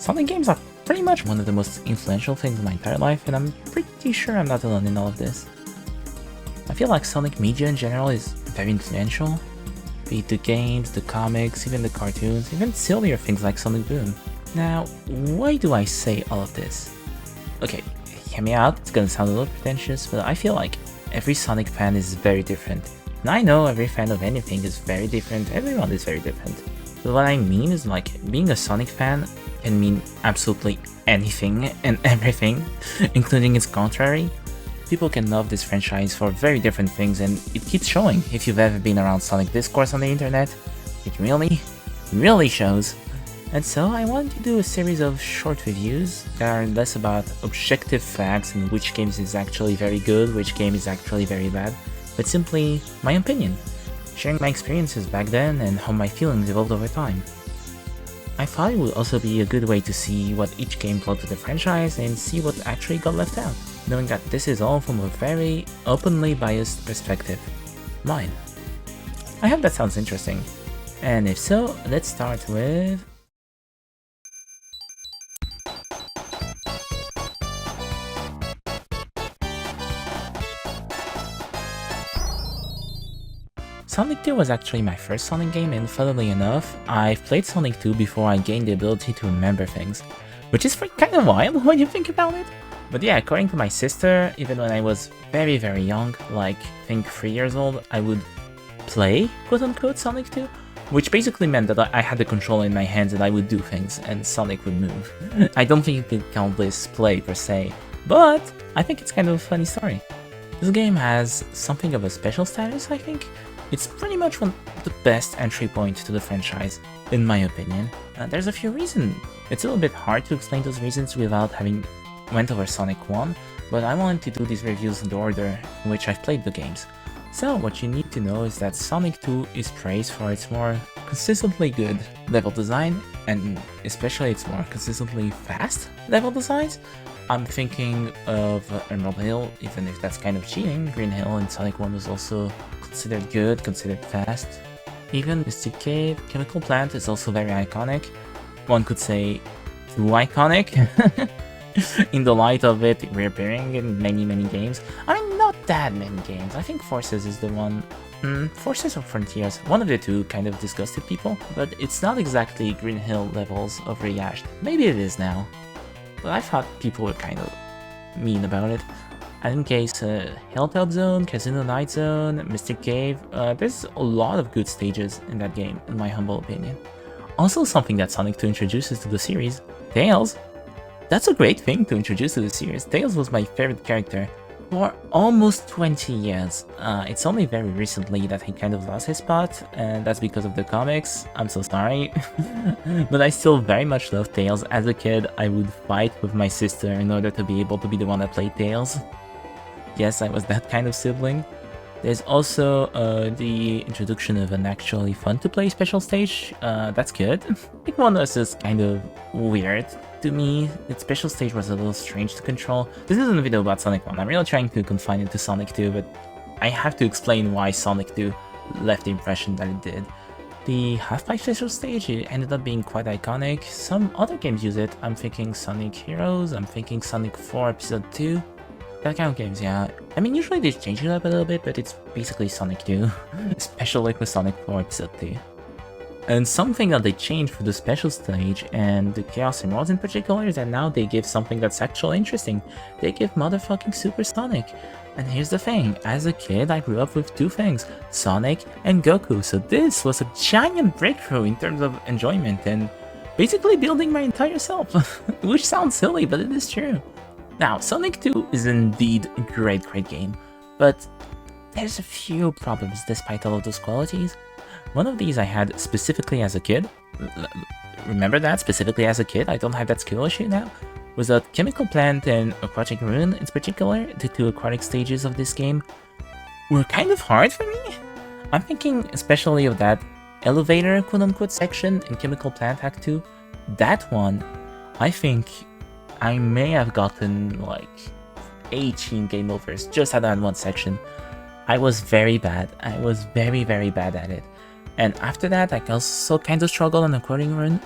Sonic games are pretty much one of the most influential things in my entire life, and I'm pretty sure I'm not alone in all of this. I feel like Sonic media in general is very influential, be it the games, the comics, even the cartoons, even sillier things like Sonic Boom. Now, why do I say all of this? Okay, hear me out, it's gonna sound a little pretentious, but I feel like every Sonic fan is very different. And I know every fan of anything is very different, everyone is very different. But what I mean is like, being a Sonic fan can mean absolutely anything and everything, including its contrary. People can love this franchise for very different things, and it keeps showing. If you've ever been around Sonic discourse on the internet, it really shows. And so I wanted to do a series of short reviews that are less about objective facts and which games is actually very good, which game is actually very bad, but simply my opinion, sharing my experiences back then and how my feelings evolved over time. I thought it would also be a good way to see what each game brought to the franchise and see what actually got left out, knowing that this is all from a very openly biased perspective, mine. I hope that sounds interesting, and if so, let's start with... Sonic 2 was actually my first Sonic game, and funnily enough, I've played Sonic 2 before I gained the ability to remember things, which is kind of wild when you think about it. But yeah, according to my sister, even when I was very young, like I think 3 years old, I would play quote-unquote Sonic 2, which basically meant that I had the controller in my hands and I would do things and Sonic would move. I don't think you could count this play per se, but I think it's kind of a funny story. This game has something of a special status, I think. It's pretty much one of the best entry points to the franchise, in my opinion. There's a few reasons. It's a little bit hard to explain those reasons without having went over Sonic 1, but I wanted to do these reviews in the order in which I've played the games. So what you need to know is that Sonic 2 is praised for its more consistently good level design, and especially its more consistently fast level designs. I'm thinking of Emerald Hill, even if that's kind of cheating. Green Hill in Sonic 1 was also considered good, considered fast. Even Mystic Cave, Chemical Plant is also very iconic. One could say too iconic, in the light of it reappearing in many games. I mean, not that many games. I think Forces is the one. Forces or Frontiers, one of the two kind of disgusted people, but it's not exactly Green Hill levels of rehashed. Maybe it is now, but I thought people were kind of mean about it. And in case Helltop Zone, Casino Night Zone, Mystic Cave, there's a lot of good stages in that game, in my humble opinion. Also something that Sonic 2 introduces to the series, Tails. That's a great thing to introduce to the series. Tails was my favorite character for almost 20 years. It's only very recently that he kind of lost his spot, and that's because of the comics. I'm so sorry. But I still very much love Tails. As a kid, I would fight with my sister in order to be able to be the one that played Tails. Yes, I was that kind of sibling. There's also the introduction of an actually fun-to-play special stage. That's good. It was just kind of weird to me. The special stage was a little strange to control. This isn't a video about Sonic 1. I'm really trying to confine it to Sonic 2, but I have to explain why Sonic 2 left the impression that it did. The half-pipe special stage, it ended up being quite iconic. Some other games use it. I'm thinking Sonic Heroes, I'm thinking Sonic 4 Episode 2. That kind of games, yeah. I mean, usually they change it up a little bit, but it's basically Sonic 2. Especially with Sonic 4 Episode 2. And something that they changed for the special stage, and the Chaos Emeralds in particular, is that now they give something that's actually interesting. They give motherfucking Super Sonic. And here's the thing, as a kid I grew up with two things, Sonic and Goku, so this was a giant breakthrough in terms of enjoyment and basically building my entire self. Which sounds silly, but it is true. Now, Sonic 2 is indeed a great game, but there's a few problems despite all of those qualities. One of these I had specifically as a kid. Remember that? Specifically as a kid, I don't have that skill issue now. Was that Chemical Plant and Aquatic Rune in particular, the two aquatic stages of this game, were kind of hard for me. I'm thinking especially of that elevator quote-unquote section in Chemical Plant Act 2. That one, I think I may have gotten like 18 game overs just at that one section. I was very bad. I was very bad at it. And after that, I also kind of struggled on Aquatic Rune.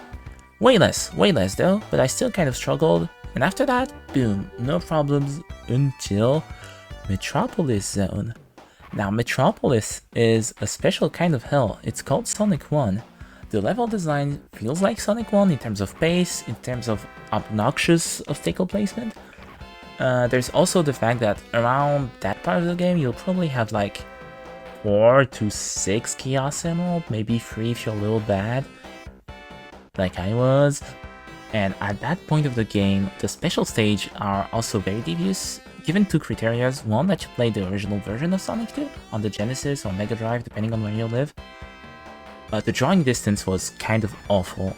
Way less though, but I still kind of struggled. And after that, boom, no problems until Metropolis Zone. Now, Metropolis is a special kind of hell. It's called Sonic 1. The level design feels like Sonic 1 in terms of pace, in terms of obnoxious obstacle placement. There's also the fact that around that part of the game, you'll probably have like 4 to 6 Chaos Emerald, maybe 3 if you're a little bad, like I was. And at that point of the game, the special stage are also very devious, given two criteria. One, that you play the original version of Sonic 2 on the Genesis or Mega Drive, depending on where you live. But the drawing distance was kind of awful.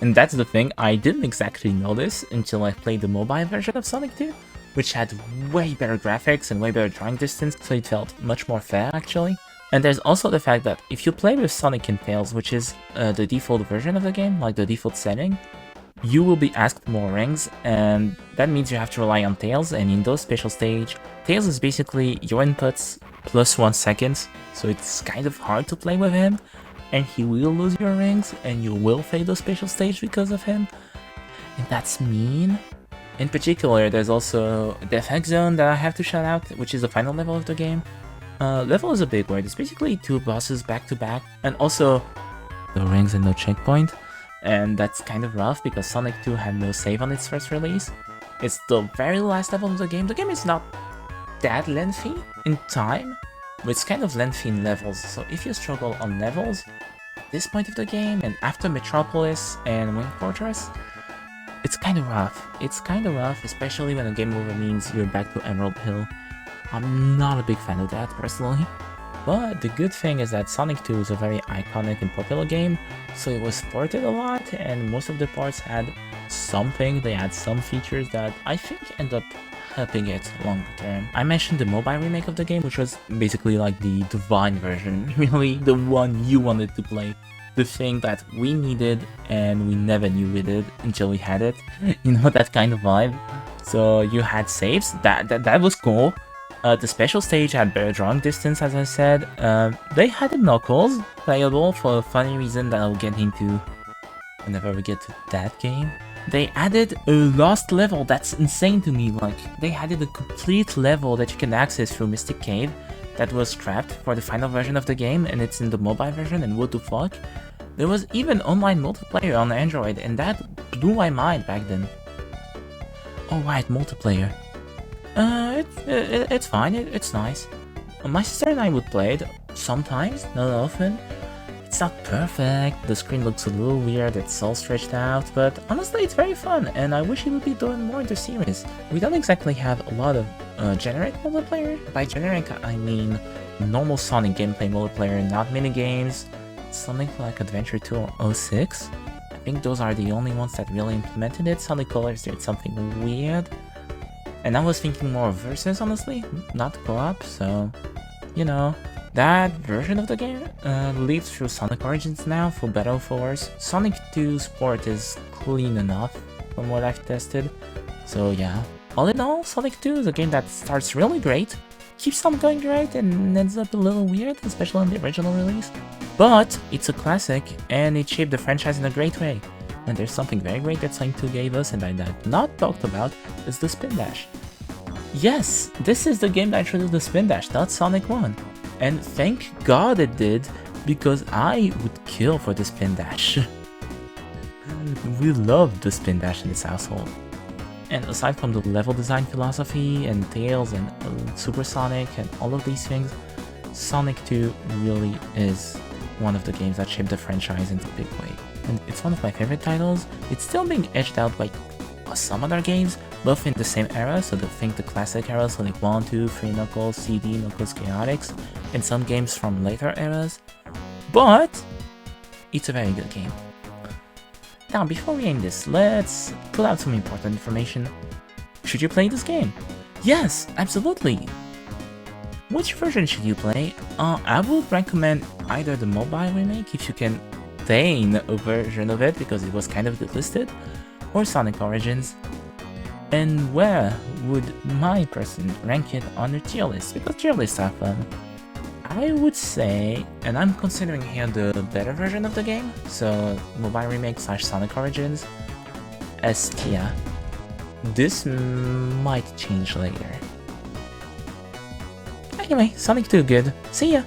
And that's the thing, I didn't exactly know this until I played the mobile version of Sonic 2, which had way better graphics and way better drawing distance, so it felt much more fair actually. And there's also the fact that if you play with Sonic and Tails, which is the default version of the game, like the default setting, you will be asked more rings, and that means you have to rely on Tails, and in those special stage, Tails is basically your inputs plus 1 second, so it's kind of hard to play with him, and he will lose your rings, and you will fail the special stage because of him, and that's mean. In particular, there's also the FX Zone that I have to shout out, which is the final level of the game. Level is a big word, it's basically 2 bosses back to back, and also no rings and no checkpoint. And that's kind of rough because Sonic 2 had no save on its first release. It's the very last level of the game. The game is not that lengthy in time, but it's kind of lengthy in levels. So if you struggle on levels, at this point of the game, and after Metropolis and Wing Fortress, it's kind of rough. It's kind of rough, especially when a game over means you're back to Emerald Hill. I'm not a big fan of that, personally. But the good thing is that Sonic 2 is a very iconic and popular game, so it was ported a lot, and most of the parts had something, they had some features that I think end up helping it long term. I mentioned the mobile remake of the game, which was basically like the divine version, really the one you wanted to play. The thing that we needed and we never knew we did until we had it, you know, that kind of vibe. So you had saves, that was cool. The special stage had better drawing distance, as I said. They had the Knuckles playable for a funny reason that I'll get into whenever we get to that game. They added a lost level, that's insane to me. Like, they added a complete level that you can access through Mystic Cave that was scrapped for the final version of the game, and it's in the mobile version, and what the fuck? There was even online multiplayer on Android, and that blew my mind back then. Oh right, multiplayer. It's fine, it's nice. My sister and I would play it sometimes, not often. It's not perfect, the screen looks a little weird, it's all stretched out, but honestly it's very fun, and I wish it would be doing more in the series. We don't exactly have a lot of generic multiplayer. By generic, I mean normal Sonic gameplay multiplayer, not minigames, something like Adventure 2 or 06. I think those are the only ones that really implemented it. Sonic Colors did something weird. And I was thinking more of versus, honestly, not co-op, so, you know. That version of the game lives through Sonic Origins now, for better or for worse. Sonic 2's port is clean enough, from what I've tested, so yeah. All in all, Sonic 2 is a game that starts really great, keeps on going great, and ends up a little weird, especially on the original release. But it's a classic, and it shaped the franchise in a great way. And there's something very great that Sonic 2 gave us and I have not talked about, is the Spin Dash. Yes, this is the game that introduced the Spin Dash, not Sonic 1. And thank God it did, because I would kill for the Spin Dash. We love the Spin Dash in this household. And aside from the level design philosophy and Tails and Super Sonic and all of these things, Sonic 2 really is one of the games that shaped the franchise in a big way. And it's one of my favorite titles. It's still being edged out by some other games, both in the same era, so think the classic era, Sonic 1, 2, 3 Knuckles, CD, Knuckles Chaotix, and some games from later eras, but it's a very good game. Now, before we end this, let's pull out some important information. Should you play this game? Yes, absolutely! Which version should you play? I would recommend either the mobile remake, if you can obtain a version of it, because it was kind of delisted, or Sonic Origins. And where would my person rank it on the tier list? Because tier lists are fun. I I would say, and I'm considering here the better version of the game, so mobile remake / Sonic Origins, Estia. This might change later. Anyway, Sonic 2 good. See ya!